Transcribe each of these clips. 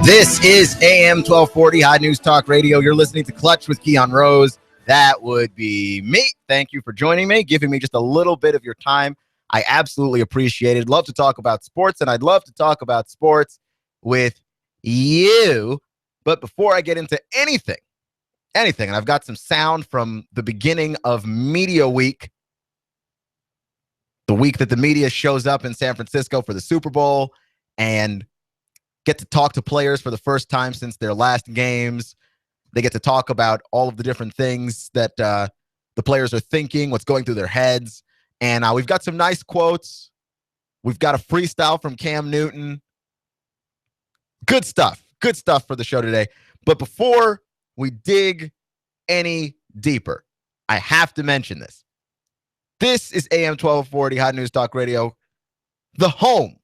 This is AM 1240 Hot News Talk Radio. You're listening to Clutch with Keon Rose. That would be me. Thank you for joining me, giving me just a little bit of your time. I absolutely appreciate it. Love to talk about sports, and I'd love to talk about sports with you. But before I get into anything, and I've got some sound from the beginning of Media Week, the week that the media shows up in San Francisco for the Super Bowl and get to talk to players for the first time since their last games. They get to talk about all of the different things that the players are thinking, what's going through their heads. And we've got some nice quotes. We've got a freestyle from Cam Newton. Good stuff for the show today. But before we dig any deeper, I have to mention this. This is AM 1240 Hot News Talk Radio, the home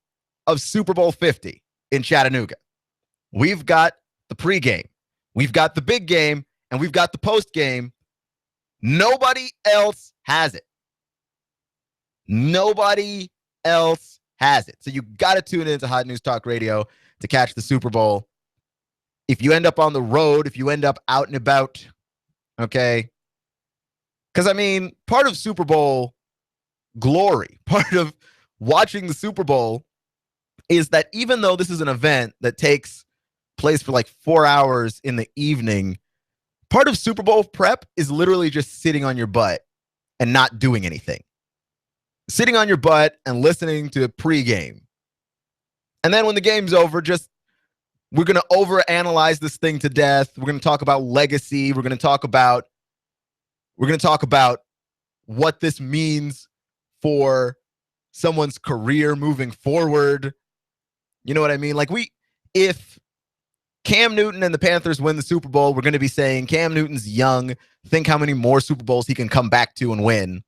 of Super Bowl 50 in Chattanooga. We've got the pregame, we've got the big game, and we've got the postgame. Nobody else has it. Nobody else has it. So you got to tune into Hot News Talk Radio to catch the Super Bowl. If you end up on the road, if you end up out and about, okay? Because, I mean, part of Super Bowl glory, part of watching the Super Bowl is that even though this is an event that takes place for like 4 hours in the evening, part of Super Bowl prep is literally just sitting on your butt and not doing anything. Sitting on your butt and listening to pregame. And then when the game's over, we're going to overanalyze this thing to death. We're going to talk about legacy. We're going to talk about what this means for someone's career moving forward. You know what I mean? Like if Cam Newton and the Panthers win the Super Bowl, we're going to be saying Cam Newton's young. Think how many more Super Bowls he can come back to and win.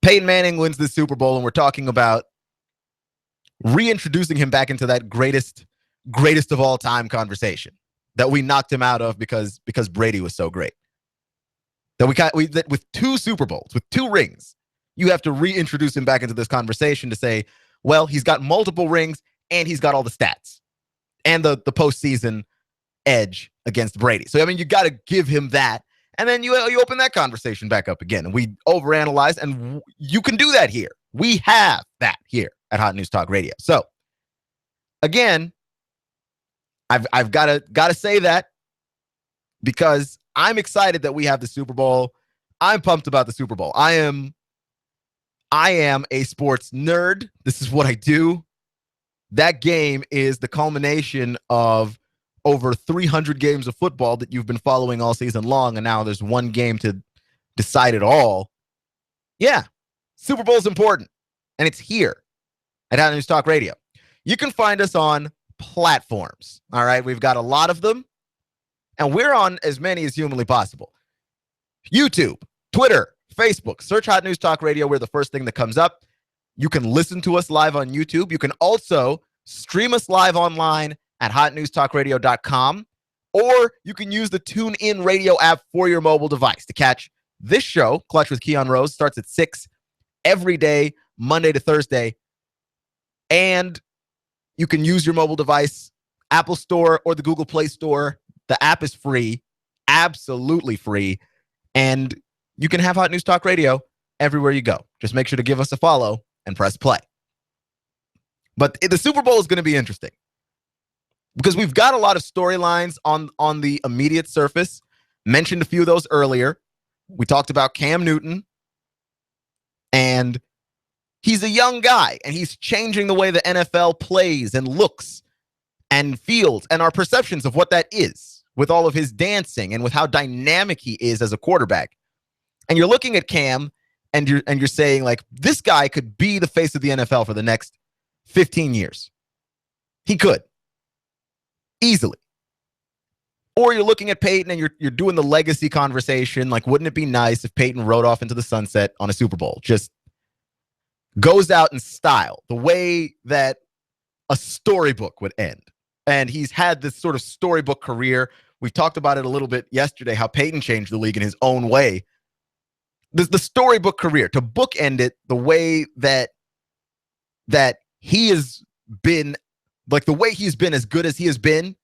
Peyton Manning wins the Super Bowl, and we're talking about reintroducing him back into that greatest of all time conversation that we knocked him out of because Brady was so great. That with 2 Super Bowls, with 2 rings, you have to reintroduce him back into this conversation to say, well, he's got multiple rings and he's got all the stats and the postseason edge against Brady. So, I mean, you got to give him that. And then you open that conversation back up again. And we overanalyze, and you can do that here. We have that here at Hot News Talk Radio. So, again, I've got to say that because I'm excited that we have the Super Bowl. I'm pumped about the Super Bowl. I am a sports nerd. This is what I do. That game is the culmination of over 300 games of football that you've been following all season long, and now there's one game to decide it all. Yeah, Super Bowl is important, and it's here at Hot News Talk Radio. You can find us on platforms, all right? We've got a lot of them, and we're on as many as humanly possible. YouTube, Twitter, Facebook, search Hot News Talk Radio. We're the first thing that comes up. You can listen to us live on YouTube. You can also stream us live online at hotnewstalkradio.com, or you can use the TuneIn Radio app for your mobile device to catch this show. Clutch with Keon Rose starts at 6 every day, Monday to Thursday. And you can use your mobile device, Apple Store or the Google Play Store. The app is free, absolutely free. And you can have Hot News Talk Radio everywhere you go. Just make sure to give us a follow and press play. But the Super Bowl is going to be interesting because we've got a lot of storylines on the immediate surface. Mentioned a few of those earlier. We talked about Cam Newton, and he's a young guy, and he's changing the way the NFL plays and looks and feels and our perceptions of what that is with all of his dancing and with how dynamic he is as a quarterback. And you're looking at Cam, and you're saying, like, this guy could be the face of the NFL for the next 15 years. He could. Easily. Or you're looking at Peyton and you're doing the legacy conversation. Like, wouldn't it be nice if Peyton rode off into the sunset on a Super Bowl? Just goes out in style, the way that a storybook would end. And he's had this sort of storybook career. We've talked about it a little bit yesterday, how Peyton changed the league in his own way. The storybook career, to bookend it the way that he has been like the way he's been as good as he has been,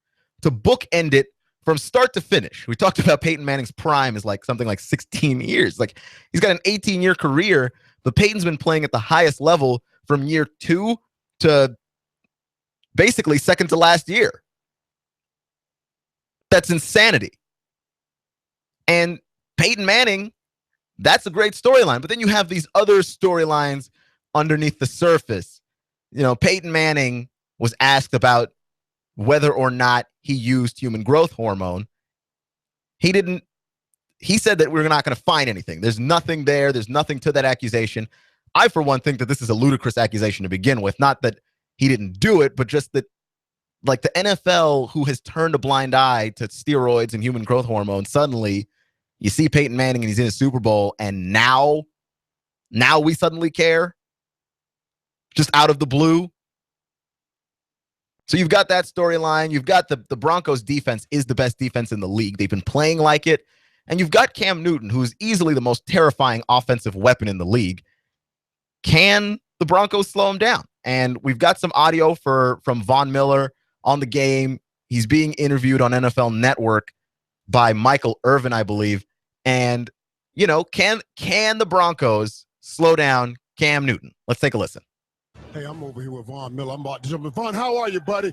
to bookend it from start to finish. We talked about Peyton Manning's prime is like something like 16 years. Like he's got an 18-year career, but Peyton's been playing at the highest level from year 2 to basically second to last year. That's insanity. And Peyton Manning, that's a great storyline. But then you have these other storylines underneath the surface. You know, Peyton Manning was asked about whether or not he used human growth hormone. He didn't. He said that we're not going to find anything. There's nothing there. There's nothing to that accusation. I, for one, think that this is a ludicrous accusation to begin with. Not that he didn't do it, but just that, like, the NFL, who has turned a blind eye to steroids and human growth hormone, suddenly you see Peyton Manning and he's in a Super Bowl, and now we suddenly care, just out of the blue. So you've got that storyline. You've got the Broncos defense is the best defense in the league. They've been playing like it. And you've got Cam Newton, who is easily the most terrifying offensive weapon in the league. Can the Broncos slow him down? And we've got some audio from Von Miller on the game. He's being interviewed on NFL Network by Michael Irvin, I believe. And, you know, can the Broncos slow down Cam Newton? Let's take a listen. Hey, I'm over here with Von Miller. I'm about to jump in. Von, how are you, buddy?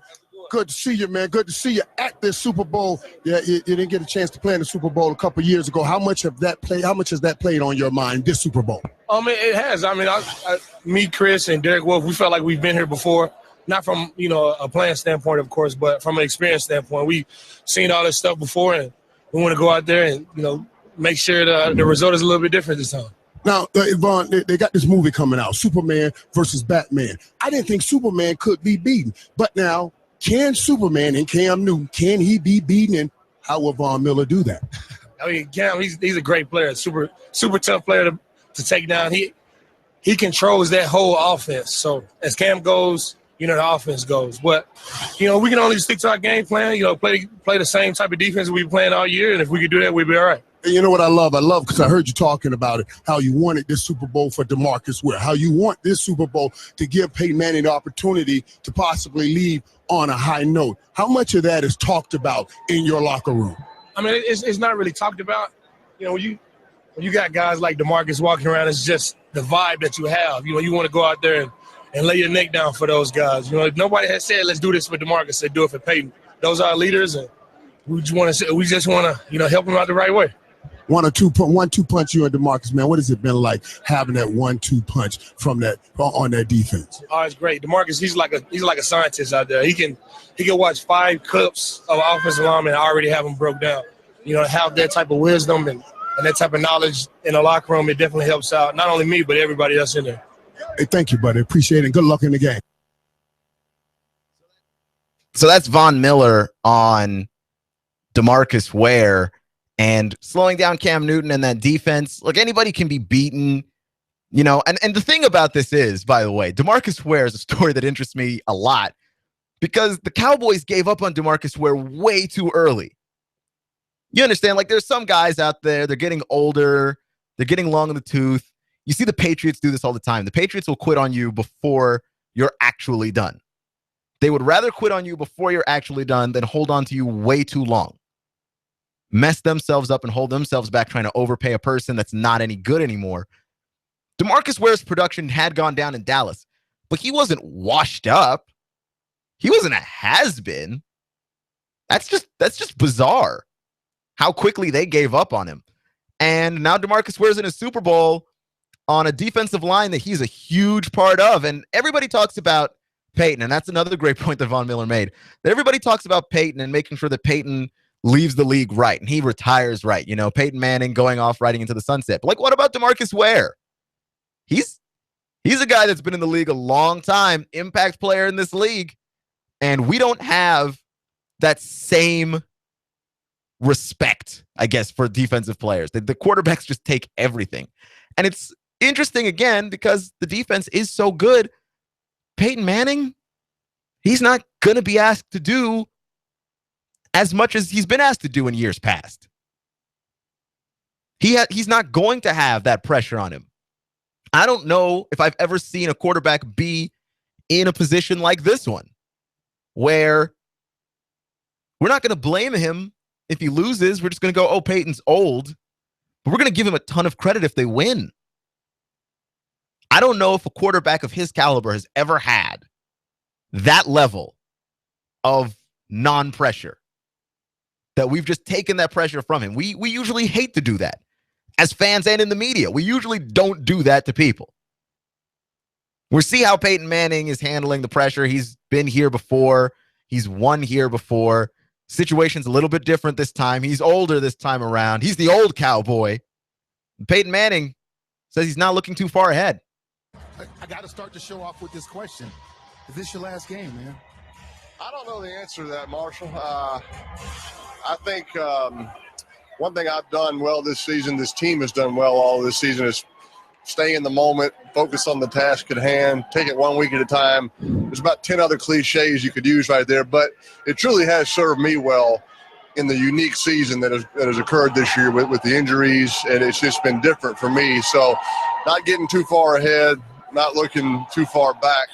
Good to see you, man. Good to see you at this Super Bowl. Yeah, you didn't get a chance to play in the Super Bowl a couple years ago. How much has that played on your mind, this Super Bowl? It has. I mean, me, Chris, and Derek Wolf, we felt like we've been here before. Not from, a playing standpoint, of course, but from an experience standpoint. We've seen all this stuff before, and we want to go out there and, make sure the result is a little bit different this time. Now, Von, they got this movie coming out, Superman versus Batman. I didn't think Superman could be beaten. But now, can Superman and Cam Newton, can he be beaten? And how will Von Miller do that? I mean, Cam, he's a great player, super tough player to take down. He controls that whole offense. So as Cam goes, the offense goes. But, we can only stick to our game plan, play the same type of defense we've been playing all year. And if we could do that, we'd be all right. And you know what I love? I love, because I heard you talking about it, how you wanted this Super Bowl for DeMarcus Ware, how you want this Super Bowl to give Peyton Manning the opportunity to possibly leave on a high note. How much of that is talked about in your locker room? I mean, it's not really talked about. When you got guys like DeMarcus walking around, it's just the vibe that you have. You want to go out there and lay your neck down for those guys. Nobody has said, let's do this for DeMarcus. They do it for Peyton. Those are our leaders, and we just want to help them out the right way. 1-2 punch you and DeMarcus, man. What has it been like having that 1-2 punch on that defense? Oh, it's great. DeMarcus, he's like a scientist out there. He can watch 5 clips of offensive linemen and already have them broke down. Have that type of wisdom and that type of knowledge in the locker room, it definitely helps out not only me but everybody else in there. Hey, thank you, buddy. Appreciate it. Good luck in the game. So that's Von Miller on DeMarcus Ware. And slowing down Cam Newton and that defense, look, anybody can be beaten, and the thing about this is, by the way, DeMarcus Ware is a story that interests me a lot because the Cowboys gave up on DeMarcus Ware way too early. You understand? Like, there's some guys out there, they're getting older, they're getting long in the tooth. You see the Patriots do this all the time. The Patriots will quit on you before you're actually done. They would rather quit on you before you're actually done than hold on to you way too long. Mess themselves up and hold themselves back trying to overpay a person that's not any good anymore. DeMarcus Ware's production had gone down in Dallas, but he wasn't washed up. He wasn't a has-been. That's just bizarre how quickly they gave up on him. And now DeMarcus Ware's in a Super Bowl on a defensive line that he's a huge part of. And everybody talks about Peyton, and that's another great point that Von Miller made. That everybody talks about Peyton and making sure that Peyton leaves the league right and he retires right. Peyton Manning going off riding into the sunset. But what about DeMarcus Ware? He's a guy that's been in the league a long time, impact player in this league, and we don't have that same respect, I guess, for defensive players. The quarterbacks just take everything. And it's interesting, again, because the defense is so good. Peyton Manning, he's not going to be asked to do as much as he's been asked to do in years past. He's not going to have that pressure on him. I don't know if I've ever seen a quarterback be in a position like this one. where we're not going to blame him if he loses. We're just going to go, oh, Peyton's old. But we're going to give him a ton of credit if they win. I don't know if a quarterback of his caliber has ever had that level of non-pressure, that we've just taken that pressure from him. We usually hate to do that as fans and in the media. We usually don't do that to people. We'll see how Peyton Manning is handling the pressure. He's been here before. He's won here before. Situation's a little bit different this time. He's older this time around. He's the old cowboy. Peyton Manning says he's not looking too far ahead. I got to start the show off with this question. Is this your last game, man? I don't know the answer to that, Marshall. I think one thing I've done well this season, this team has done well all this season, is stay in the moment, focus on the task at hand, take it 1 week at a time. There's about 10 other cliches you could use right there, but it truly has served me well in the unique season that has occurred this year with the injuries, and it's just been different for me. So not getting too far ahead, not looking too far back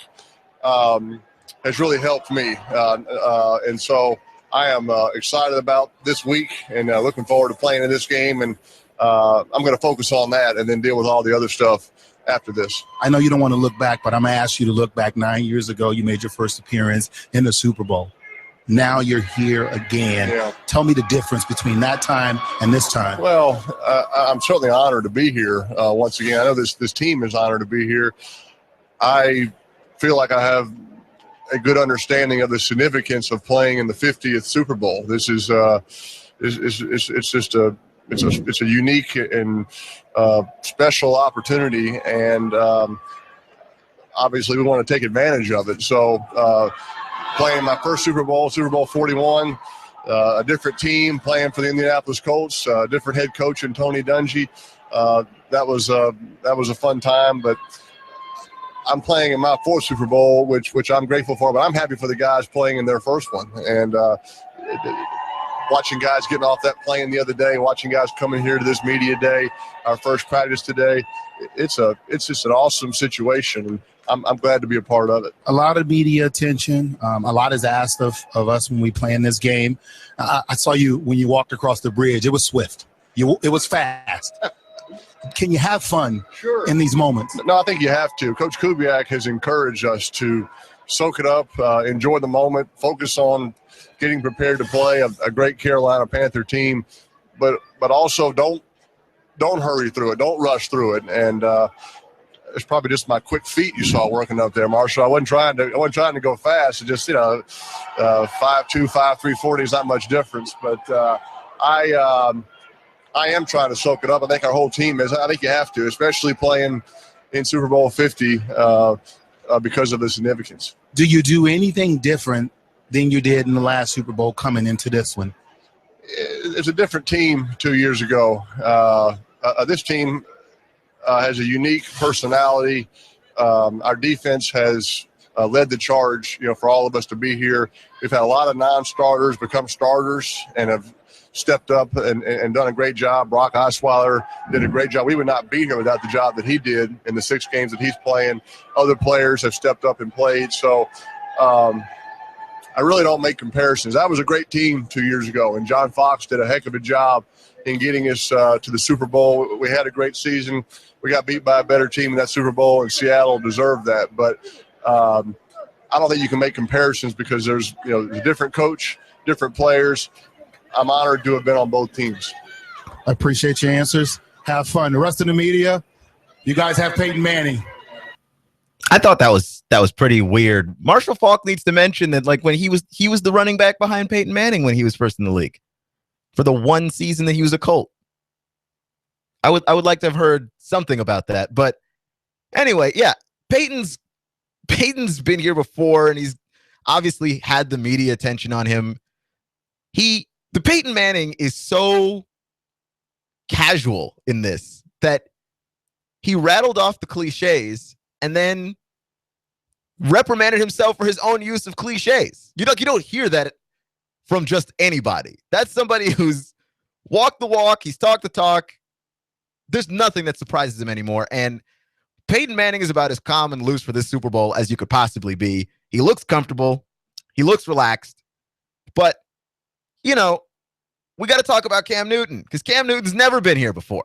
has really helped me. And so I am excited about this week and looking forward to playing in this game. And I'm going to focus on that and then deal with all the other stuff after this. I know you don't want to look back, but I'm going to ask you to look back. 9 years ago, you made your first appearance in the Super Bowl. Now you're here again. Yeah. Tell me the difference between that time and this time. Well, I'm certainly honored to be here once again. I know this team is honored to be here. I feel like I have a good understanding of the significance of playing in the 50th Super Bowl. This is it's just a unique and special opportunity, and obviously we want to take advantage of it. So playing my first Super Bowl 41, a different team, playing for the Indianapolis Colts, different head coach in Tony Dungy. That was a fun time, but I'm playing in my fourth Super Bowl, which I'm grateful for, but I'm happy for the guys playing in their first one. And watching guys getting off that plane the other day, watching guys coming here to this media day, our first practice today, it's just an awesome situation, and I'm glad to be a part of it. A lot of media attention. A lot is asked of us when we play in this game. I saw you when you walked across the bridge. It was swift. It was fast. Can you have fun in these moments? No, I think you have to. Coach Kubiak has encouraged us to soak it up, enjoy the moment, focus on getting prepared to play a great Carolina Panther team, but also don't hurry through it, don't rush through it. And it's probably just my quick feet you saw working up there, Marshall. I wasn't trying to go fast. It just 5.2, 5.3, 40 is not much difference, but I am trying to soak it up. I think our whole team is. I think you have to, especially playing in Super Bowl 50 because of the significance. Do you do anything different than you did in the last Super Bowl coming into this one? It's a different team 2 years ago. This team has a unique personality. Our defense has led the charge, for all of us to be here. We've had a lot of non-starters become starters and have stepped up and done a great job. Brock Osweiler did a great job. We would not be here without the job that he did in the 6 games that he's playing. Other players have stepped up and played. So I really don't make comparisons. That was a great team 2 years ago, and John Fox did a heck of a job in getting us to the Super Bowl. We had a great season. We got beat by a better team in that Super Bowl, and Seattle deserved that. But I don't think you can make comparisons because there's a different coach, different players. I'm honored to have been on both teams. I appreciate your answers. Have fun. The rest of the media, you guys have Peyton Manning. I thought that was pretty weird. Marshall Faulk needs to mention that, like, when he was the running back behind Peyton Manning when he was first in the league for the one season that he was a Colt. I would like to have heard something about that. But anyway, yeah, Peyton's been here before, and he's obviously had the media attention on him. The Peyton Manning is so casual in this that he rattled off the cliches and then reprimanded himself for his own use of cliches. You don't hear that from just anybody. That's somebody who's walked the walk, he's talked the talk. There's nothing that surprises him anymore. And Peyton Manning is about as calm and loose for this Super Bowl as you could possibly be. He looks comfortable. He looks relaxed. But, you know, we got to talk about Cam Newton because Cam Newton's never been here before.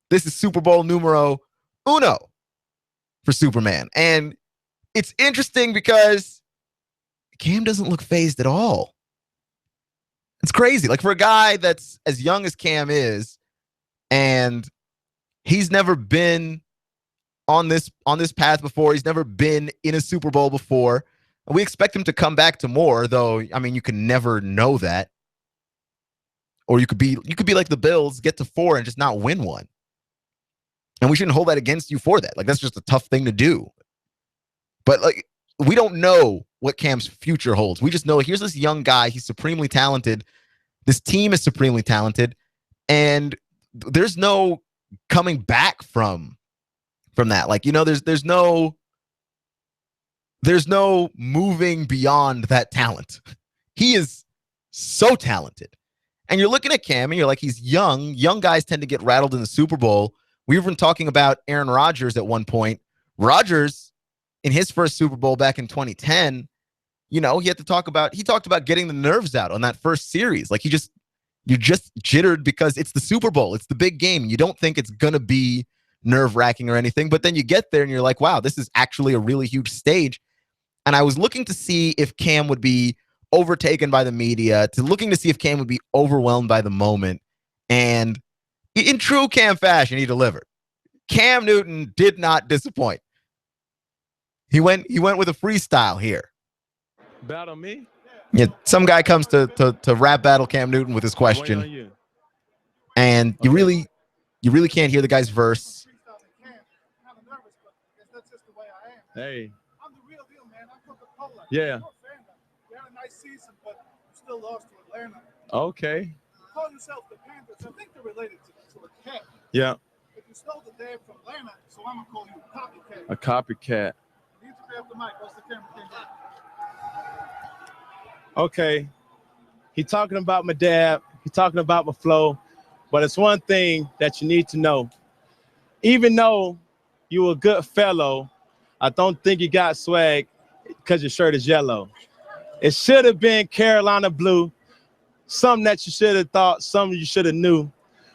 This is Super Bowl numero uno for Superman. And it's interesting because Cam doesn't look phased at all. It's crazy. Like, for a guy that's as young as Cam is, and he's never been on this path before. He's never been in a Super Bowl before. And we expect him to come back to more, though. I mean, you can never know that. Or you could be like the Bills, get to 4 and just not win one. And we shouldn't hold that against you for that. Like, that's just a tough thing to do. But, like, we don't know what Cam's future holds. We just know here's this young guy. He's supremely talented. This team is supremely talented. And there's no coming back from that. Like, you know, there's no moving beyond that talent. He is so talented. And you're looking at Cam and you're like, he's young. Young guys tend to get rattled in the Super Bowl. We were talking about Aaron Rodgers at one point. Rodgers, in his first Super Bowl back in 2010, you know, he talked about getting the nerves out on that first series. Like, you're just jittered because it's the Super Bowl. It's the big game. You don't think it's going to be nerve-wracking or anything, but then you get there and you're like, wow, this is actually a really huge stage. And I was looking to see if Cam would be overtaken by the media, looking to see if Cam would be overwhelmed by the moment. And in true Cam fashion, he delivered. Cam Newton did not disappoint. He went with a freestyle here. Battle me? Yeah, some guy comes to rap battle Cam Newton with his question. And you really can't hear the guy's verse. Hey. I'm the real deal, man. I'm Coca-Cola. Yeah. You had a nice season, but you still lost to Atlanta. Okay. You call yourself the Panthers. I think they're related to a cat. Yeah. But you stole the dad from Atlanta, so I'm going to call you a copycat. A copycat. You need to grab the mic. What's the camera thing? Okay. He talking about my dad. He talking about my flow. But it's one thing that you need to know. Even though you a good fellow, I don't think you got swag because your shirt is yellow. It should have been Carolina blue. Something that you should have thought, something you should have knew.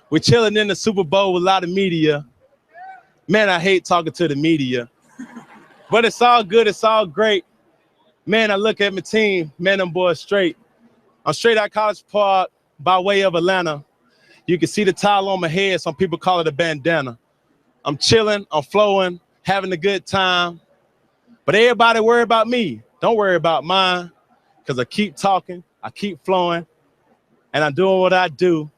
We're chilling in the Super Bowl with a lot of media. Man, I hate talking to the media. But it's all good. It's all great. Man, I look at my team. Man, them boys straight. I'm straight out College Park by way of Atlanta. You can see the towel on my head. Some people call it a bandana. I'm chilling. I'm flowing. Having a good time. But everybody worry about me. Don't worry about mine. Because I keep talking. I keep flowing. And I'm doing what I do.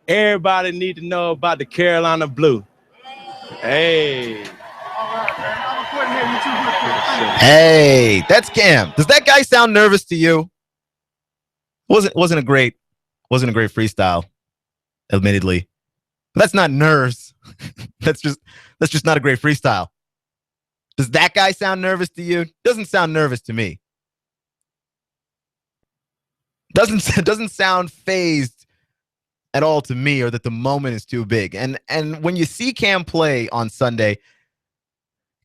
Everybody need to know about the Carolina Blue. Hey. All right, man. I'm going to put here. You two good. Hey, that's Cam. Does that guy sound nervous to you? Wasn't a great freestyle, admittedly. But that's not nerves. That's just not a great freestyle. Does that guy sound nervous to you? Doesn't sound nervous to me. Doesn't sound phased at all to me, or that the moment is too big. And when you see Cam play on Sunday,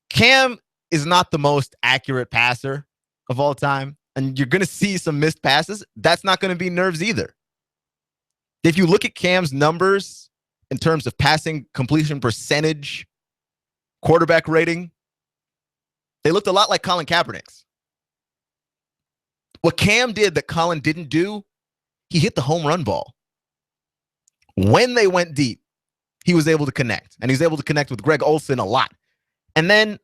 Cam is not the most accurate passer of all time, and you're going to see some missed passes. That's not going to be nerves either. If you look at Cam's numbers in terms of passing completion percentage, quarterback rating, they looked a lot like Colin Kaepernick's. What Cam did that Colin didn't do, he hit the home run ball. When they went deep, he was able to connect. And he was able to connect with Greg Olsen a lot. And then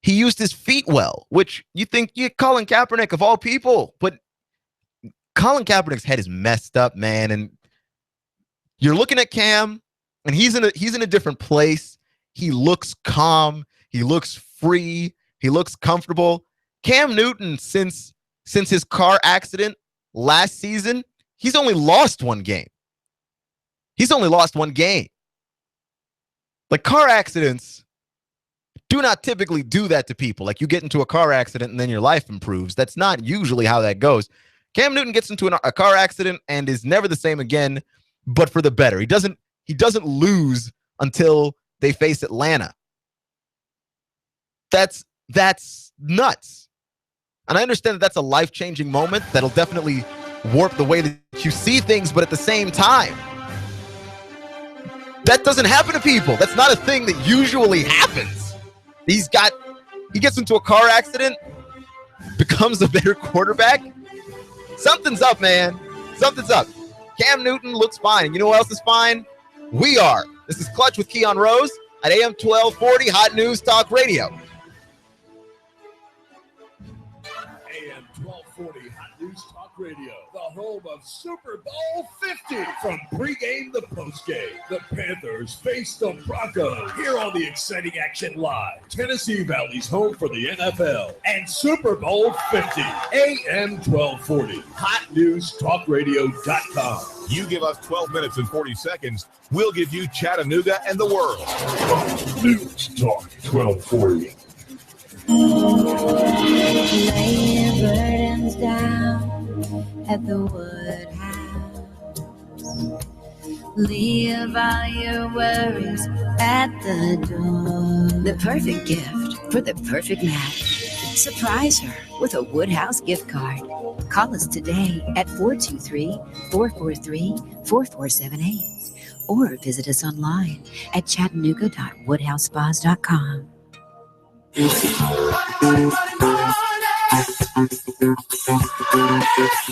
he used his feet well, which you think, Colin Kaepernick of all people. But Colin Kaepernick's head is messed up, man. And you're looking at Cam, and he's in a different place. He looks calm. He looks free. He looks comfortable. Cam Newton, since his car accident last season, he's only lost one game. He's only lost one game. Like, car accidents do not typically do that to people. Like, you get into a car accident and then your life improves. That's not usually how that goes. Cam Newton gets into a car accident and is never the same again, but for the better. He doesn't lose until they face Atlanta. That's nuts. And I understand that that's a life-changing moment that'll definitely warp the way that you see things, but at the same time, that doesn't happen to people. That's not a thing that usually happens. He gets into a car accident, becomes a better quarterback. Something's up, man. Something's up. Cam Newton looks fine. You know who else is fine? We are. This is Clutch with Keon Rose at AM 1240 Hot News Talk Radio. AM 1240 Hot News Talk Radio, the home of Super Bowl 50. From pregame to postgame, the Panthers face the Broncos. Hear all the exciting action live. Tennessee Valley's home for the NFL and Super Bowl 50. AM 1240 HotNewsTalkRadio.com. You give us 12 minutes and 40 seconds, we'll give you Chattanooga and the world. News Talk 1240. Lay your burdens down at the Woodhouse. Leave all your worries at the door. The perfect gift for the perfect match. Surprise her with a Woodhouse gift card. Call us today at 423-443-4478 or visit us online at chattanooga.woodhousespas.com.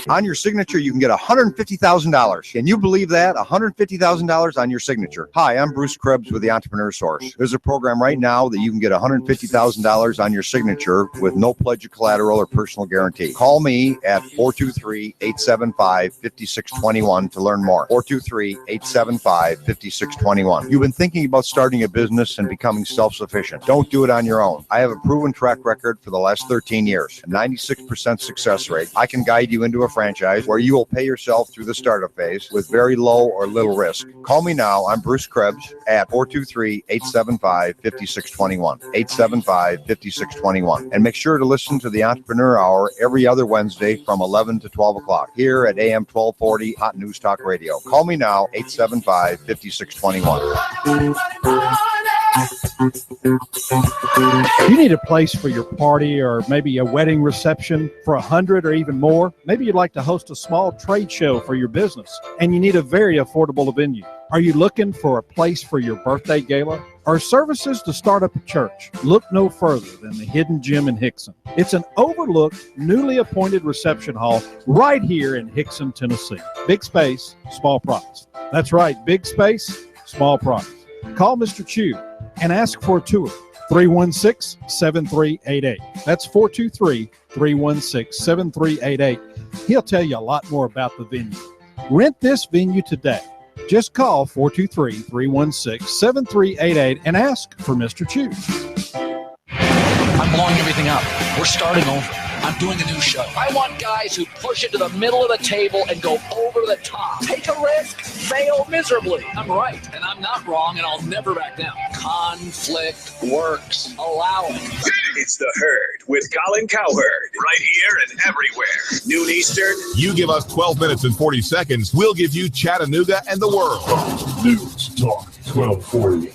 On your signature, you can get $150,000. Can you believe that? $150,000 on your signature. Hi, I'm Bruce Krebs with the Entrepreneur Source. There's a program right now that you can get $150,000 on your signature with no pledge of collateral or personal guarantee. Call me at 423-875-5621 to learn more. 423-875-5621. You've been thinking about starting a business and becoming self-sufficient. Don't do it on your own. I have a proven track record for the last 13 years, a 96% success rate. I can guide you into a franchise where you will pay yourself through the startup phase with very low or little risk. Call me now. I'm Bruce Krebs at 423-875-5621. 875-5621. And make sure to listen to the Entrepreneur Hour every other Wednesday from 11 to 12 o'clock here at AM 1240 Hot News Talk Radio. Call me now, 875-5621. You need a place for your party or maybe a wedding reception for 100 or even more. Maybe you'd like to host a small trade show for your business and you need a very affordable venue. Are you looking for a place for your birthday gala or services to start up a church? Look no further than the Hidden Gem in Hickson. It's an overlooked, newly appointed reception hall right here in Hickson, Tennessee. Big space, small price. That's right, big space, small price. Call Mr. Chu and ask for a tour. 316-7388. That's 423-316-7388. He'll tell you a lot more about the venue. Rent this venue today. Just call 423-316-7388 and ask for Mr. Chu. I'm blowing everything up. We're starting over. I'm doing a new show. I want guys who push it to the middle of the table and go over the top. Take a risk, fail miserably. I'm right, and I'm not wrong, and I'll never back down. Conflict works. Allow it. It's The Herd with Colin Cowherd. Right here and everywhere. Noon Eastern. You give us 12 minutes and 40 seconds, we'll give you Chattanooga and the world. News Talk 1240.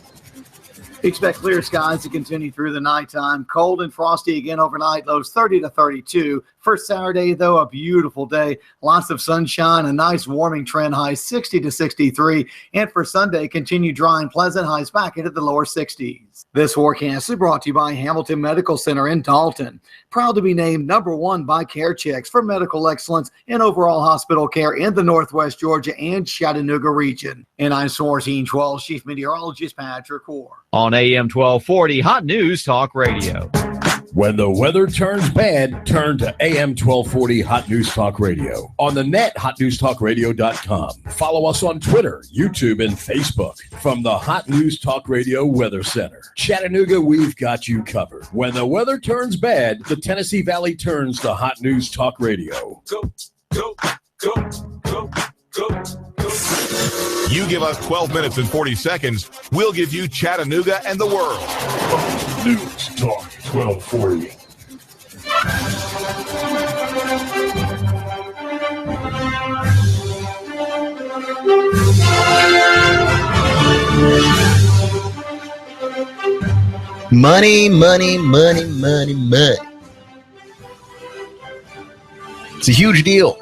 Expect clear skies to continue through the nighttime. Cold and frosty again overnight, lows 30 to 32. For Saturday, though, a beautiful day. Lots of sunshine, a nice warming trend, high 60 to 63. And for Sunday, continue dry and pleasant, highs back into the lower 60s. This forecast is brought to you by Hamilton Medical Center in Dalton. Proud to be named #1 by CareChex for medical excellence and overall hospital care in the Northwest Georgia and Chattanooga region. And I'm Source 12 Chief Meteorologist Patrick Hoare. On AM 1240 Hot News Talk Radio. When the weather turns bad, turn to AM 1240 Hot News Talk Radio. On the net, hotnewstalkradio.com. Follow us on Twitter, YouTube, and Facebook. From the Hot News Talk Radio Weather Center. Chattanooga, we've got you covered. When the weather turns bad, the Tennessee Valley turns to Hot News Talk Radio. Go, go, go, go, go, go. You give us 12 minutes and 40 seconds, we'll give you Chattanooga and the world. News Talk 1240. Money, money, money, money, money. It's a huge deal.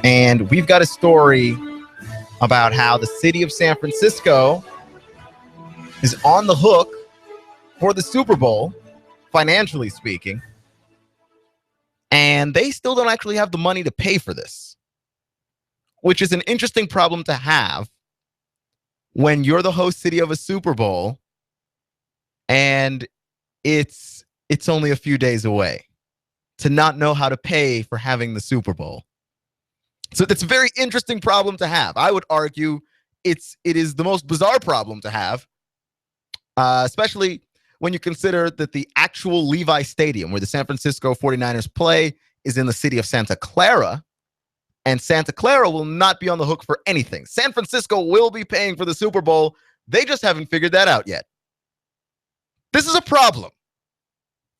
And we've got a story about how the city of San Francisco is on the hook for the Super Bowl, financially speaking. And they still don't actually have the money to pay for this, which is an interesting problem to have when you're the host city of a Super Bowl and it's only a few days away, to not know how to pay for having the Super Bowl. So that's a very interesting problem to have. I would argue it is the most bizarre problem to have, especially when you consider that the actual Levi Stadium, where the San Francisco 49ers play, is in the city of Santa Clara, and Santa Clara will not be on the hook for anything. San Francisco will be paying for the Super Bowl. They just haven't figured that out yet. This is a problem.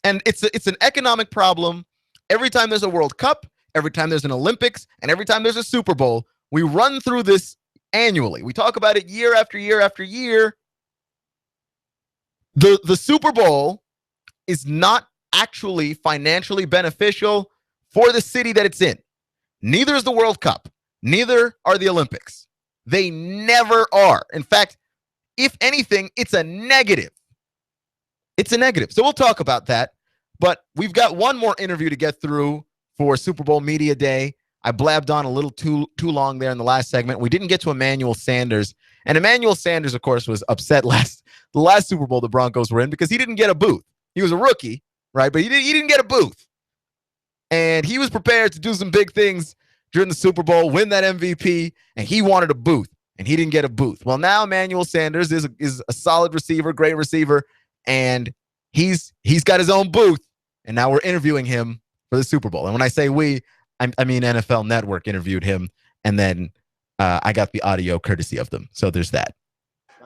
And it's an economic problem. Every time there's a World Cup, every time there's an Olympics, and every time there's a Super Bowl, we run through this annually. We talk about it year after year after year. The Super Bowl is not actually financially beneficial for the city that it's in. Neither is the World Cup. Neither are the Olympics. They never are. In fact, if anything, it's a negative. It's a negative. So we'll talk about that. But we've got one more interview to get through for Super Bowl Media Day. I blabbed on a little too long there in the last segment. We didn't get to Emmanuel Sanders. And Emmanuel Sanders, of course, was upset the last Super Bowl the Broncos were in because he didn't get a booth. He was a rookie, right? But he didn't get a booth. And he was prepared to do some big things during the Super Bowl, win that MVP, and he wanted a booth, and he didn't get a booth. Well, now Emmanuel Sanders is a solid receiver, great receiver, and he's got his own booth, and now we're interviewing him for the Super Bowl. And when I say we, I mean NFL Network interviewed him, and then I got the audio courtesy of them. So there's that.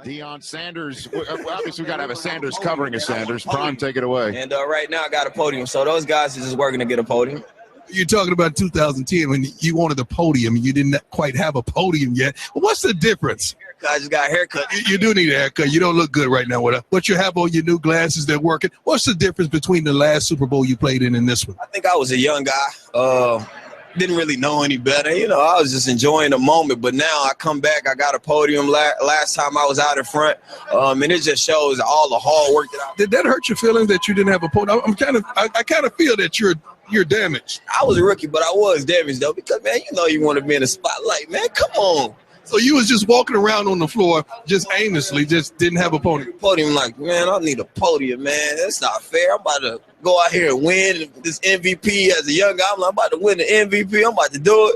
Deion Sanders, obviously we got to have a Sanders covering a Sanders. Prime, take it away. And right now I got a podium, so those guys are just working to get a podium. You're talking about 2010 when you wanted a podium and you didn't quite have a podium yet. What's the difference? I just got a haircut. You do need a haircut. You don't look good right now. What you have on your new glasses, they're working. What's the difference between the last Super Bowl you played in and this one? I think I was a young guy. Didn't really know any better. I was just enjoying the moment. But now I come back. I got a podium. Last time I was out in front, and it just shows all the hard work that I did. That hurt your feelings that you didn't have a podium? I kind of feel that you're damaged. I was a rookie, but I was damaged though because man, you want to be in the spotlight, man. Come on. So you was just walking around on the floor, just aimlessly, just didn't have a podium. Like, man, I need a podium, man. That's not fair. I'm about to go out here and win this MVP as a young guy. I'm about to win the MVP. I'm about to do it.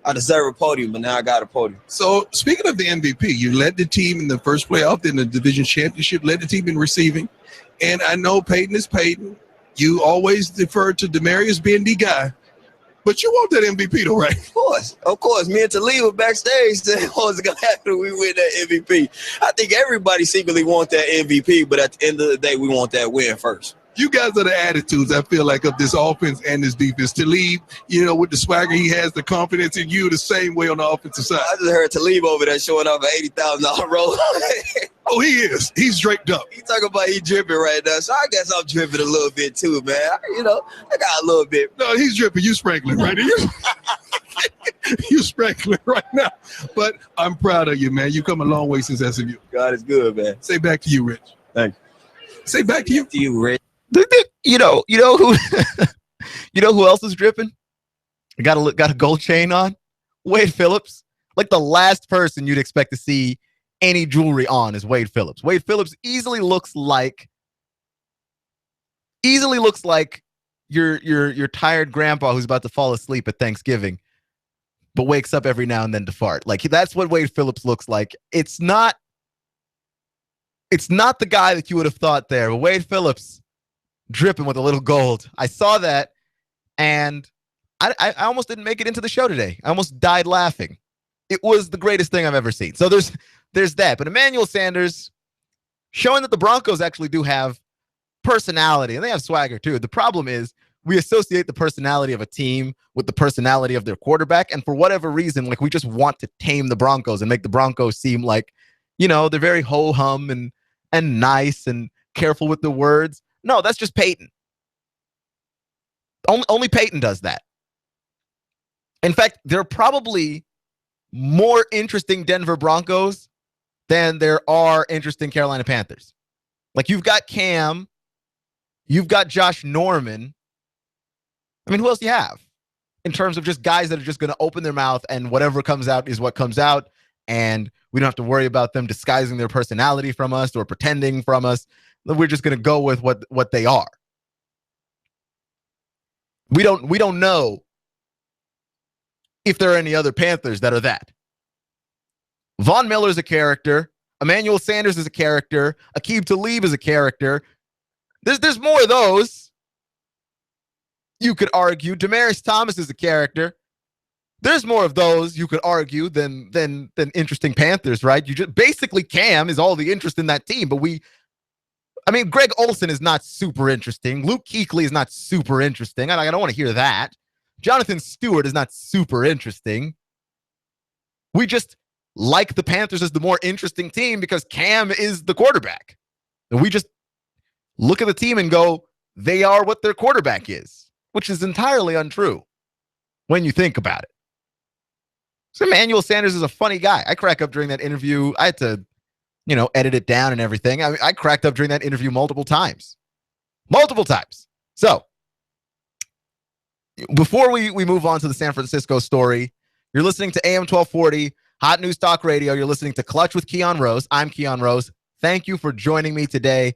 I deserve a podium, but now I got a podium. So speaking of the MVP, you led the team in the first playoff, in the division championship, led the team in receiving. And I know Peyton is Peyton. You always defer to Demarius being the guy. But you want that MVP though, right? Of course. Me and Talib were backstage saying what was going to happen when we win that MVP. I think everybody secretly wants that MVP, but at the end of the day, we want that win first. You guys are the attitudes, I feel like, of this offense and this defense. Talib, with the swagger he has, the confidence in you, the same way on the offensive side. I just heard Talib over there showing off an $80,000 roll. Oh, he is. He's draped up. He talking about he dripping right now, so I guess I'm dripping a little bit too, man. I got a little bit. No, he's dripping. You sprinkling right here. You sprinkling right now. But I'm proud of you, man. You come a long way since SMU. God is good, man. Say back to you, Rich. Thank you. Say back to you. To you, Rich. You know who who else is dripping? Got a gold chain on? Wade Phillips. Like the last person you'd expect to see any jewelry on is Wade Phillips. Wade Phillips easily looks like your tired grandpa who's about to fall asleep at Thanksgiving, but wakes up every now and then to fart. Like that's what Wade Phillips looks like. It's not the guy that you would have thought there, but Wade Phillips dripping with a little gold. I saw that, and I almost didn't make it into the show today. I almost died laughing. It was the greatest thing I've ever seen. So there's that. But Emmanuel Sanders showing that the Broncos actually do have personality, and they have swagger too. The problem is we associate the personality of a team with the personality of their quarterback, and for whatever reason, like we just want to tame the Broncos and make the Broncos seem like, they're very ho-hum and nice and careful with the words. No, that's just Peyton. Only Peyton does that. In fact, there are probably more interesting Denver Broncos than there are interesting Carolina Panthers. Like, you've got Cam, you've got Josh Norman. I mean, who else do you have in terms of just guys that are just going to open their mouth and whatever comes out is what comes out, and we don't have to worry about them disguising their personality from us or pretending from us. We're just going to go with what they are. We don't know if there are any other Panthers that are that. Von Miller is a character. Emmanuel Sanders is a character. Aqib Talib is a character. There's more of those. You could argue Demaryius Thomas is a character. There's more of those you could argue than interesting Panthers, right? You just basically Cam is all the interest in that team, but Greg Olsen is not super interesting. Luke Kuechly is not super interesting. I don't want to hear that. Jonathan Stewart is not super interesting. We just like the Panthers as the more interesting team because Cam is the quarterback. And we just look at the team and go, they are what their quarterback is, which is entirely untrue when you think about it. So Emmanuel Sanders is a funny guy. I crack up during that interview. I had to, edit it down and everything. I cracked up during that interview multiple times. So before we move on to the San Francisco story, you're listening to AM 1240, Hot News Talk Radio. You're listening to Clutch with Keon Rose. I'm Keon Rose. Thank you for joining me today.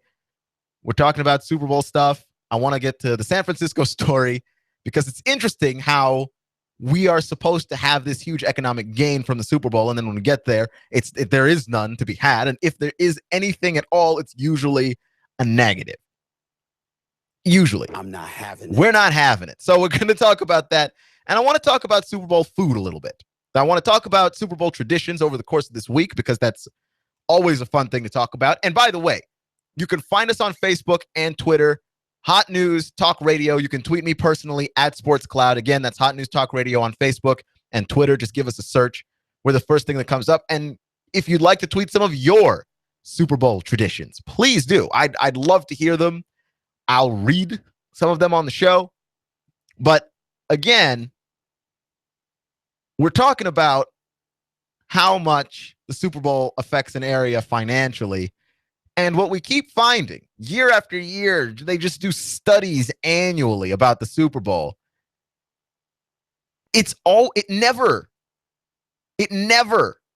We're talking about Super Bowl stuff. I want to get to the San Francisco story because it's interesting how we are supposed to have this huge economic gain from the Super Bowl, and then when we get there, there is none to be had. And if there is anything at all, it's usually a negative. Usually. We're not having it. So we're going to talk about that. And I want to talk about Super Bowl food a little bit. I want to talk about Super Bowl traditions over the course of this week because that's always a fun thing to talk about. And by the way, you can find us on Facebook and Twitter, Hot News Talk Radio. You can tweet me personally at SportsCloud. Again, that's Hot News Talk Radio on Facebook and Twitter. Just give us a search. We're the first thing that comes up. And if you'd like to tweet some of your Super Bowl traditions, please do. I'd love to hear them. I'll read some of them on the show. But again, we're talking about how much the Super Bowl affects an area financially. And what we keep finding year after year, they just do studies annually about the Super Bowl. It never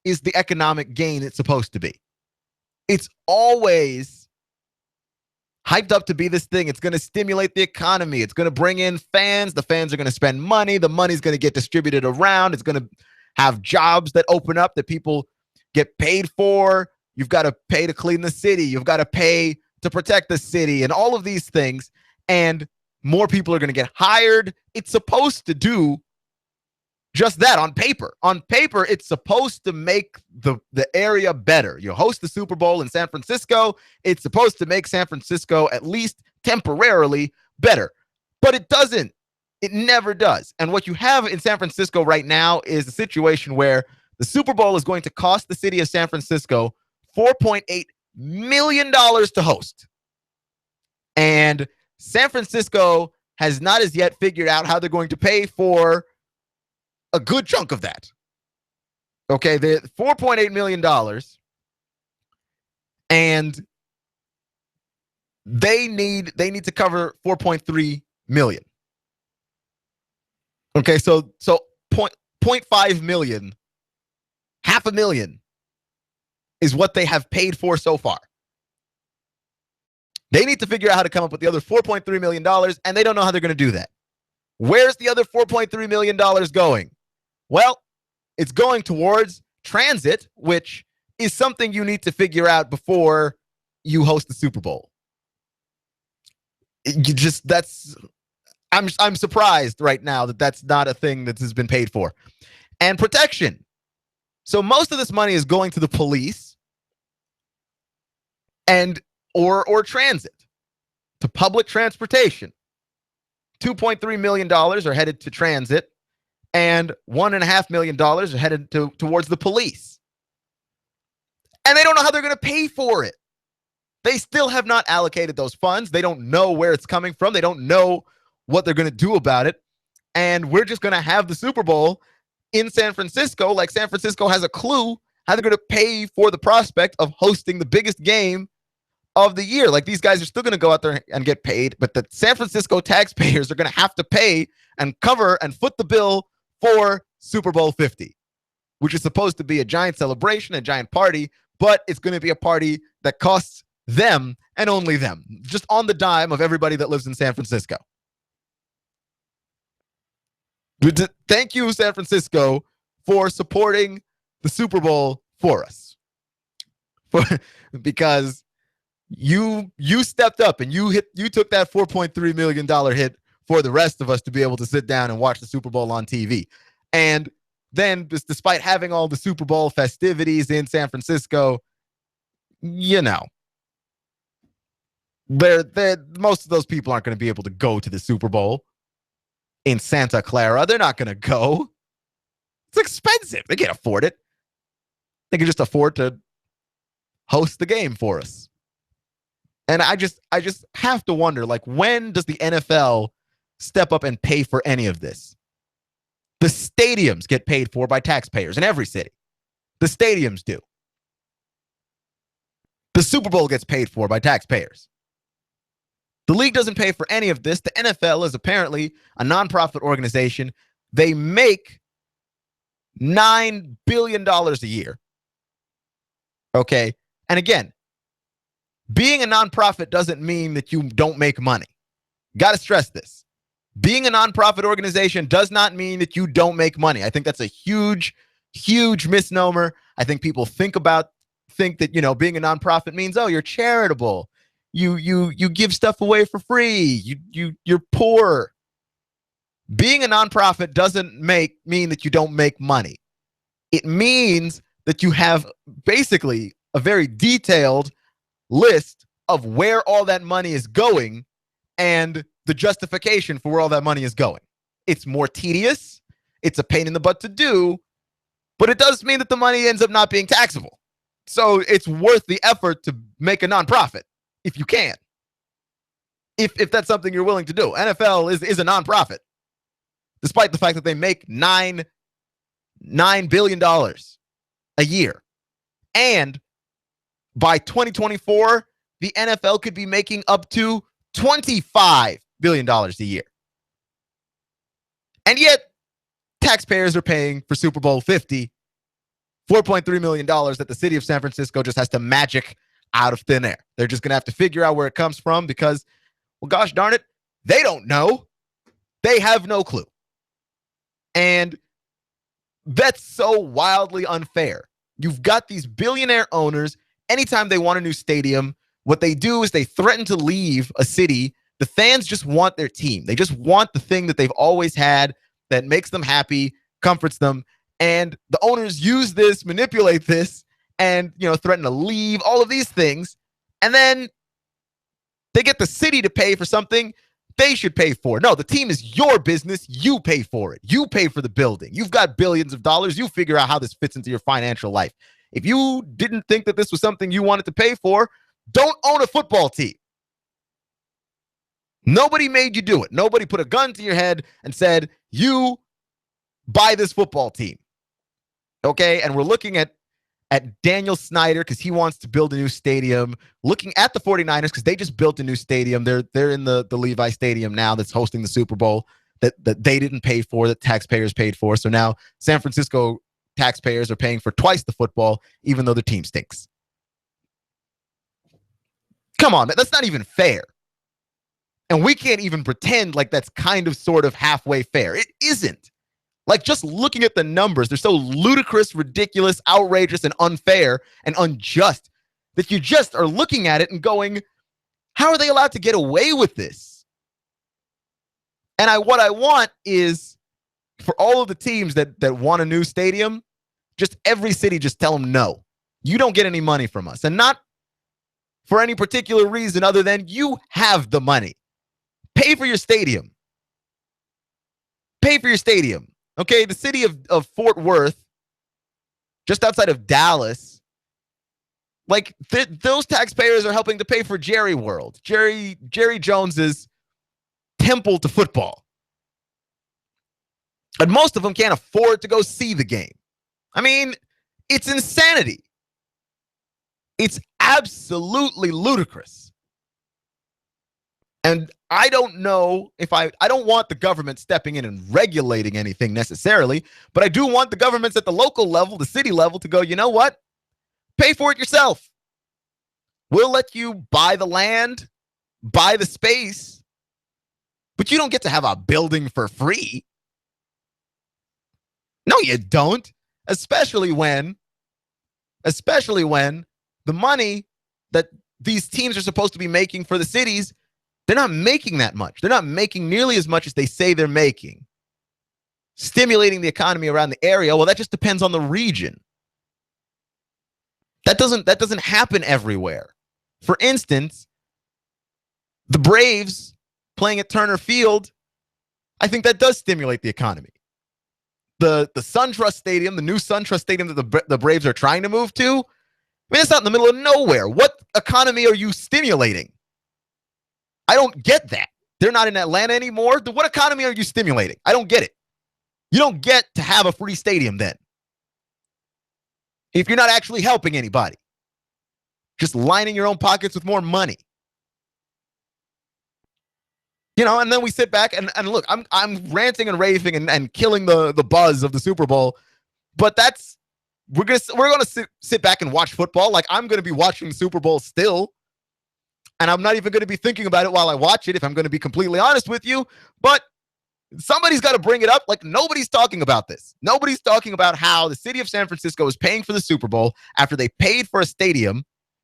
is the economic gain it's supposed to be. It's always hyped up to be this thing. It's going to stimulate the economy. It's going to bring in fans. The fans are going to spend money. The money's going to get distributed around. It's going to have jobs that open up that people get paid for. You've got to pay to clean the city. You've got to pay to protect the city and all of these things. And more people are going to get hired. It's supposed to do just that on paper. On paper, it's supposed to make the area better. You host the Super Bowl in San Francisco. It's supposed to make San Francisco at least temporarily better. But it doesn't. It never does. And what you have in San Francisco right now is a situation where the Super Bowl is going to cost the city of San Francisco $4.8 million to host. And San Francisco has not as yet figured out how they're going to pay for a good chunk of that. Okay, the $4.8 million, and they need to cover $4.3 million. Okay, so 0.5 million, $500,000 is what they have paid for so far. They need to figure out how to come up with the other $4.3 million, and they don't know how they're going to do that. Where's the other $4.3 million going? Well, it's going towards transit, which is something you need to figure out before you host the Super Bowl. I'm surprised right now that that's not a thing that has been paid for. And protection. So most of this money is going to the police and or transit, to public transportation. $2.3 million are headed to transit, and $1.5 million are headed towards the police. And they don't know how they're going to pay for it. They still have not allocated those funds. They don't know where it's coming from. They don't know what they're going to do about it. and we're just going to have the Super Bowl in San Francisco, like San Francisco has a clue how they're going to pay for the prospect of hosting the biggest game of the year. Like, these guys are still going to go out there and get paid, but the San Francisco taxpayers are going to have to pay and cover and foot the bill for Super Bowl 50, which is supposed to be a giant celebration, a giant party, but it's going to be a party that costs them and only them, just on the dime of everybody that lives in San Francisco. Thank you, San Francisco, for supporting the Super Bowl for us. Because you stepped up and you took that $4.3 million hit for the rest of us to be able to sit down and watch the Super Bowl on TV. And then, despite having all the Super Bowl festivities in San Francisco, you know, most of those people aren't going to be able to go to the Super Bowl in Santa Clara. They're not going to go. It's expensive. They can't afford it. They can just afford to host the game for us. And I just have to wonder, like, when does the NFL step up and pay for any of this? The stadiums get paid for by taxpayers in every city. The stadiums do. The Super Bowl gets paid for by taxpayers. The league doesn't pay for any of this. The NFL is apparently a nonprofit organization. They make $9 billion a year. Okay? And again, being a nonprofit doesn't mean that you don't make money. Got to stress this. Being a nonprofit organization does not mean that you don't make money. I think that's a huge, huge misnomer. I think people think that, you know, being a nonprofit means, oh, you're charitable. You give stuff away for free. You're poor. Being a nonprofit doesn't mean that you don't make money. It means that you have basically a very detailed list of where all that money is going and the justification for where all that money is going. It's more tedious. It's a pain in the butt to do, but it does mean that the money ends up not being taxable. So it's worth the effort to make a nonprofit if you can. If that's something you're willing to do. NFL is a nonprofit, despite the fact that they make $9 billion a year. And by 2024, the NFL could be making up to $25 billion a year. And yet, taxpayers are paying for Super Bowl 50, $4.3 million that the city of San Francisco just has to magic out of thin air. They're just going to have to figure out where it comes from because, well, gosh darn it, they don't know. They have no clue. And that's so wildly unfair. You've got these billionaire owners. Anytime they want a new stadium, what they do is they threaten to leave a city. The fans just want their team. They just want the thing that they've always had that makes them happy, comforts them. And the owners use this, manipulate this, and, you know, threaten to leave, all of these things. And then they get the city to pay for something they should pay for. No, the team is your business. You pay for it. You pay for the building. You've got billions of dollars. You figure out how this fits into your financial life. If you didn't think that this was something you wanted to pay for, don't own a football team. Nobody made you do it. Nobody put a gun to your head and said, you buy this football team. Okay? And we're looking at Daniel Snyder because he wants to build a new stadium. Looking at the 49ers because they just built a new stadium. They're in the Levi Stadium now that's hosting the Super Bowl that they didn't pay for, that taxpayers paid for. So now San Francisco taxpayers are paying for twice the football, even though the team stinks. Come on, man. That's not even fair. And we can't even pretend like that's kind of sort of halfway fair. It isn't. Like, just looking at the numbers, they're so ludicrous, ridiculous, outrageous, and unfair and unjust that you just are looking at it and going, how are they allowed to get away with this? And what I want is for all of the teams that want a new stadium, just every city, just tell them no. You don't get any money from us. And not for any particular reason other than you have the money. Pay for your stadium. Pay for your stadium. Okay, the city of Fort Worth, just outside of Dallas, like those taxpayers are helping to pay for Jerry World, Jerry Jones's temple to football. And most of them can't afford to go see the game. I mean, it's insanity. It's absolutely ludicrous. And I don't know if I don't want the government stepping in and regulating anything necessarily, but I do want the governments at the local level, the city level, to go, you know what? Pay for it yourself. We'll let you buy the land, buy the space, but you don't get to have a building for free. No, you don't. Especially when the money that these teams are supposed to be making for the cities, they're not making that much. They're not making nearly as much as they say they're making. Stimulating the economy around the area, well, that just depends on the region. That doesn't happen everywhere. For instance, the Braves playing at Turner Field, I think that does stimulate the economy. The SunTrust Stadium, the new SunTrust Stadium that the Braves are trying to move to, I mean, it's out in the middle of nowhere. What economy are you stimulating? I don't get that. They're not in Atlanta anymore. What economy are you stimulating? I don't get it. You don't get to have a free stadium then, if you're not actually helping anybody. Just lining your own pockets with more money. And then we sit back and look, I'm ranting and raving and killing the buzz of the Super Bowl, but we're gonna sit back and watch football. Like, I'm gonna be watching the Super Bowl still, and I'm not even gonna be thinking about it while I watch it, if I'm gonna be completely honest with you. But somebody's got to bring it up. Like, nobody's talking about this. Nobody's talking about how the city of San Francisco is paying for the Super Bowl after they paid for a stadium,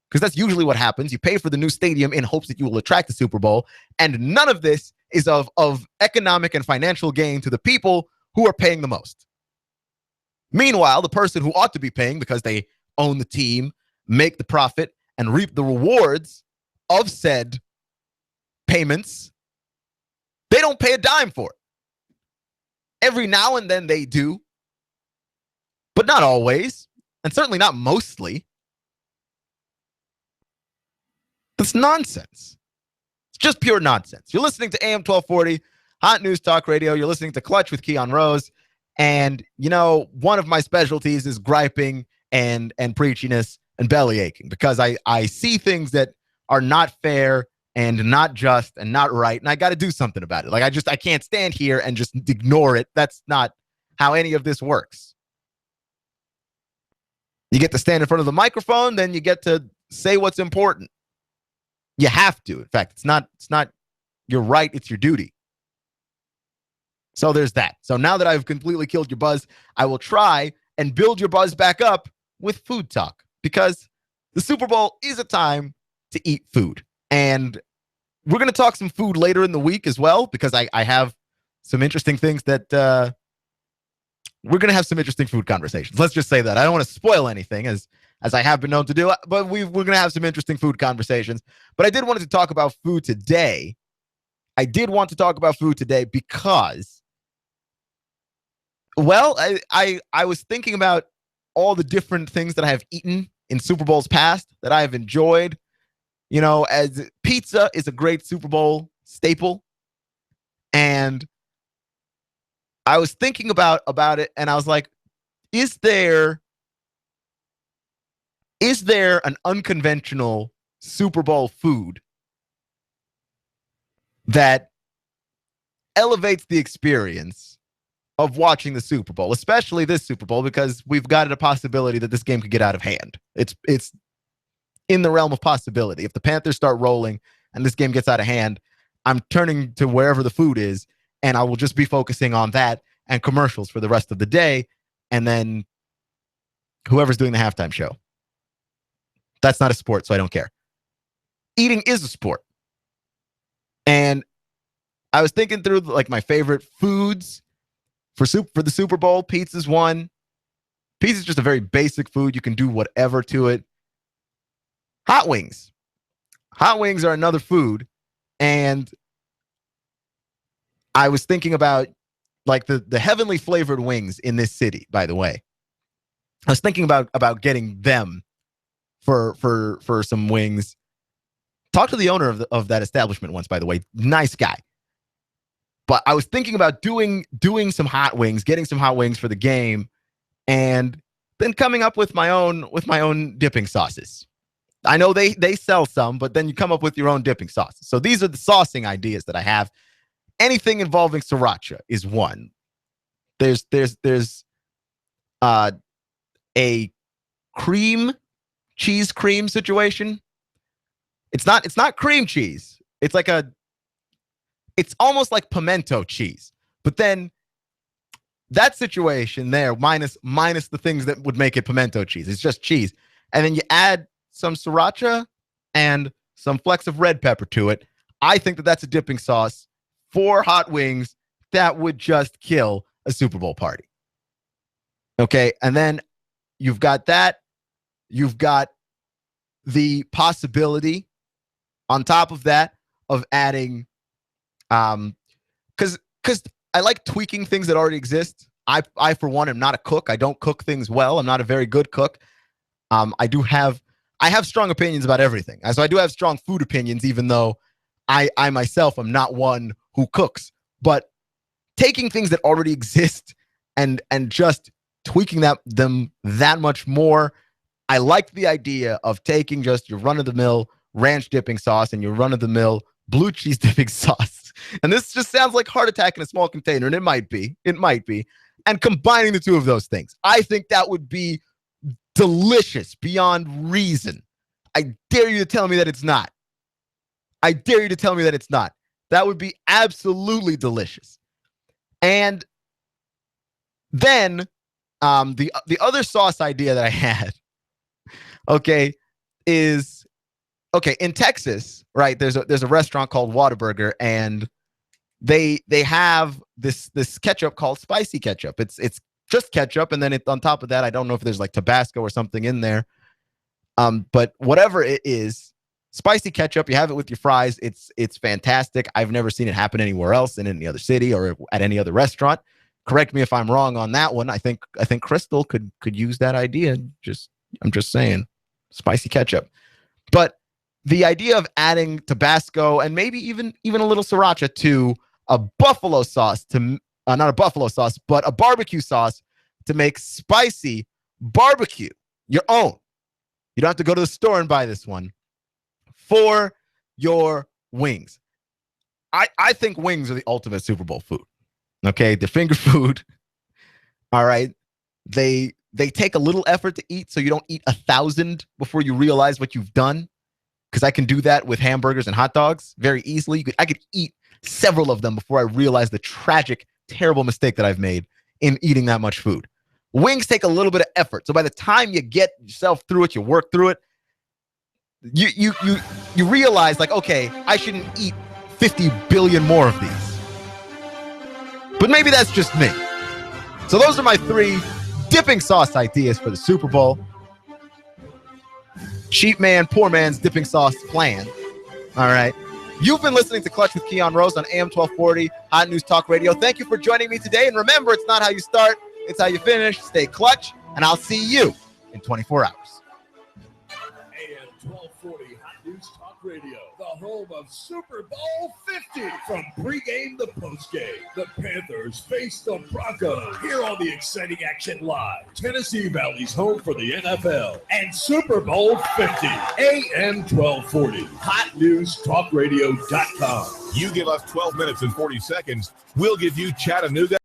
because that's usually what happens. You pay for the new stadium in hopes that you will attract the Super Bowl, and none of this is of economic and financial gain to the people who are paying the most. Meanwhile, the person who ought to be paying because they own the team, make the profit, and reap the rewards of said payments, they don't pay a dime for it. Every now and then they do, but not always, and certainly not mostly. That's nonsense. It's just pure nonsense. You're listening to AM 1240, Hot News Talk Radio. You're listening to Clutch with Keon Rose. And, one of my specialties is griping and preachiness and belly aching, because I see things that are not fair and not just and not right, and I got to do something about it. Like, I can't stand here and just ignore it. That's not how any of this works. You get to stand in front of the microphone, then you get to say what's important. You have to. In fact, it's not your right, it's your duty. So there's that. So now that I've completely killed your buzz, I will try and build your buzz back up with food talk, because the Super Bowl is a time to eat food. And we're going to talk some food later in the week as well, because I have some interesting things that we're going to have some interesting food conversations. Let's just say that. I don't want to spoil anything, as I have been known to do, but we're going to have some interesting food conversations. But I did want to talk about food today. Because, well, I was thinking about all the different things that I have eaten in Super Bowls past that I have enjoyed. As pizza is a great Super Bowl staple. And I was thinking about it, and I was like, is there an unconventional Super Bowl food that elevates the experience of watching the Super Bowl, especially this Super Bowl, because we've got a possibility that this game could get out of hand. It's in the realm of possibility. If the Panthers start rolling and this game gets out of hand, I'm turning to wherever the food is, and I will just be focusing on that and commercials for the rest of the day, and then whoever's doing the halftime show. That's not a sport, so I don't care. Eating is a sport. And I was thinking through my favorite foods for the Super Bowl. Pizza's one. Pizza's just a very basic food. You can do whatever to it. Hot wings. Hot wings are another food. And I was thinking about the heavenly flavored wings in this city, by the way. I was thinking about getting them for some wings. Talked to the owner of that establishment once, by the way. Nice guy. But I was thinking about doing some hot wings, getting some hot wings for the game, and then coming up with my own dipping sauces. I know they sell some, but then you come up with your own dipping sauces. So these are the saucing ideas that I have. Anything involving sriracha is one. There's a cheese cream situation. It's not cream cheese. It's almost like pimento cheese. But then that situation there, minus the things that would make it pimento cheese. It's just cheese. And then you add some sriracha and some flecks of red pepper to it. I think that that's a dipping sauce for hot wings that would just kill a Super Bowl party. Okay, and then you've got that. You've got the possibility on top of that of adding, because I like tweaking things that already exist. I for one am not a cook. I don't cook things well. I'm not a very good cook. I have strong opinions about everything. So I do have strong food opinions, even though I myself am not one who cooks. But taking things that already exist and just tweaking them that much more, I like the idea of taking just your run-of-the-mill ranch dipping sauce and your run-of-the-mill blue cheese dipping sauce. And this just sounds like heart attack in a small container, and it might be. And combining the two of those things, I think that would be delicious beyond reason. I dare you to tell me that it's not. That would be absolutely delicious. And then the other sauce idea that I had, is in Texas, right? There's a restaurant called Whataburger, and they have this ketchup called spicy ketchup. It's just ketchup, and then on top of that, I don't know if there's like Tabasco or something in there. But whatever it is, spicy ketchup, you have it with your fries. It's fantastic. I've never seen it happen anywhere else in any other city or at any other restaurant. Correct me if I'm wrong on that one. I think Crystal could use that idea. I'm just saying, spicy ketchup. But the idea of adding Tabasco and maybe even a little sriracha to a buffalo sauce not a buffalo sauce, but a barbecue sauce to make spicy barbecue your own. You don't have to go to the store and buy this one for your wings. I think wings are the ultimate Super Bowl food. Okay, the finger food. All right, they take a little effort to eat, so you don't eat 1,000 before you realize what you've done. Because I can do that with hamburgers and hot dogs very easily. I could eat several of them before I realize the tragic, terrible mistake that I've made in eating that much food. Wings take a little bit of effort. So by the time you get yourself through it, you work through it, you realize, like, okay, I shouldn't eat 50 billion more of these. But maybe that's just me. So those are my 3 dipping sauce ideas for the Super Bowl. Cheap man, poor man's dipping sauce plan. All right. You've been listening to Clutch with Keon Rose on AM 1240 Hot News Talk Radio. Thank you for joining me today. And remember, it's not how you start, it's how you finish. Stay clutch, and I'll see you in 24 hours. AM 1240 Hot News Talk Radio, the home of Super Bowl 50. From pregame to postgame, the Panthers face the Broncos. Here on the exciting action live, Tennessee Valley's home for the NFL and Super Bowl 50. AM 1240, HotNewsTalkRadio.com. You give us 12 minutes and 40 seconds, we'll give you Chattanooga